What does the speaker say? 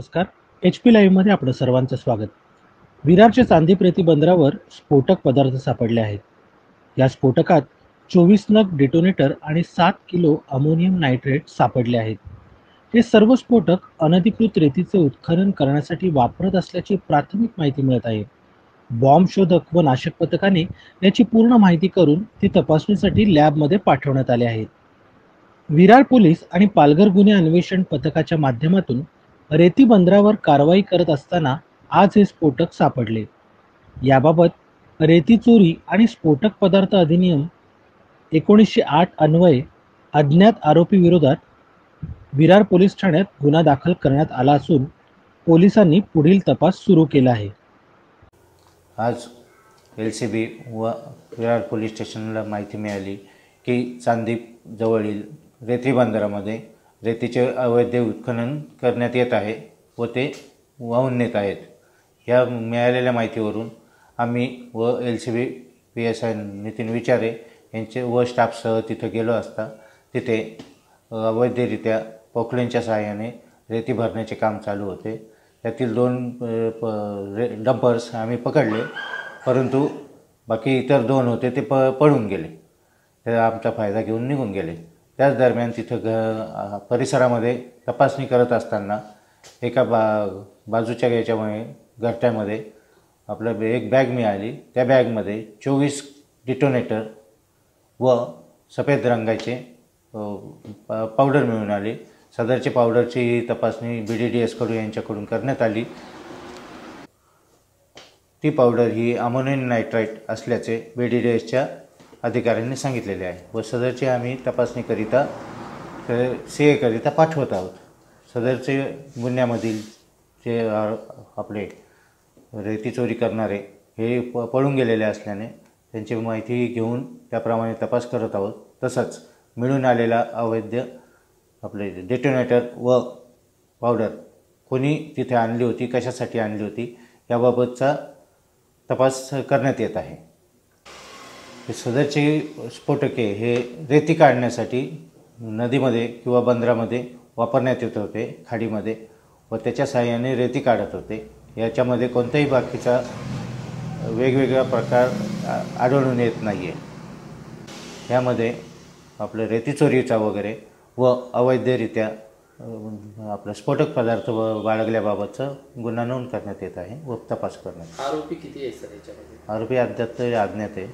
नमस्कार. HP लाईव्हमध्ये आपलं सर्वांचं स्वागत. विरारच्या चांदी प्रेती बंदरावर स्फोटक पदार्थ सापडले आहेत. या स्फोटकात 24 नग डिटोनेटर आणि 7 किलो अमोनियम नायट्रेट सापडले आहेत. हे सर्व स्फोटक अनधिकृत रेतीचे उत्खनन करण्यासाठी वापरत असल्याची प्राथमिक माहिती मिळत आहे. बॉम्ब शोधक व नाशक पथकाने याची पूर्ण माहिती करून ती तपासणीसाठी लॅबमध्ये पाठवण्यात आले आहेत. विरार पोलीस आणि पालघर गुन्हे अन्वेषण पथकाच्या माध्यमातून रेती बंदरावर कारवाई करत असताना आज हे स्फोटक सापडले. याबाबत रेती चोरी आणि स्फोटक पदार्थ अधिनियम 1908 अन्वये अज्ञात आरोपी विरोधात विरार पोलीस ठाण्यात गुन्हा दाखल करण्यात आला असून पोलिसांनी पुढील तपास सुरू केला आहे. आज LCB व विरार पोलीस स्टेशनला माहिती मिळाली की चांदीप जवळील रेती बंदरामध्ये रेतीचे अवैध उत्खनन करण्यात येत आहे व ते वाहून नेत आहेत. या मिळालेल्या माहितीवरून आम्ही व LCB PSI नितीन विचारे यांचे व स्टाफसह तिथे गेलो असता तिथे अवैधरित्या पोकलेनच्या सहाय्याने रेती भरण्याचे काम चालू होते. त्यातील 2 डंपर्स आम्ही पकडले, परंतु बाकी इतर 2 होते ते पळून गेले. ते आमचा फायदा घेऊन निघून गेले. त्याच दरम्यान तिथं परिसरामध्ये तपासणी करत असताना एका बाजूच्या याच्यामुळे गट्ट्यामध्ये आपलं एक बॅग मिळाली. त्या बॅगमध्ये 24 डिटोनेटर व सफेद रंगाचे पावडर मिळून आली. सदरची पावडरची तपासणी BDDS कडून यांच्याकडून करण्यात आली. ती पावडर ही अमोनियम नायट्राइट असल्याचे BDDSच्या अधिकाऱ्यांनी सांगितलेले आहे व सदरची आम्ही तपासणीकरिता CA करिता पाठवत आहोत. सदरचे गुन्ह्यामधील जे आपले रेती चोरी करणारे हे पळून गेलेले असल्याने त्यांची माहिती घेऊन त्याप्रमाणे तपास करत आहोत. तसंच मिळून आलेला अवैध आपले डिटोनेटर व पावडर कोणी तिथे आणली होती, कशासाठी आणली होती याबाबतचा तपास करण्यात येत आहे. सदरचे स्फोटके हे रेती काढण्यासाठी नदीमध्ये किंवा बंदरामध्ये वापरण्यात येत होते, खाडीमध्ये, व त्याच्या सहाय्याने रेती काढत होते. याच्यामध्ये कोणताही बाकीचा वेगवेगळा प्रकार आढळून येत नाही आहे. यामध्ये आपलं रेती चोरीचा वगैरे व अवैधरित्या आपलं स्फोटक पदार्थ बाळगल्याबाबतचा गुन्हा नोंद करण्यात येत आहे व तपास करण्यात. आरोपी किती आहे सर याच्यामध्ये? आरोपी अद्याप अज्ञात आहे.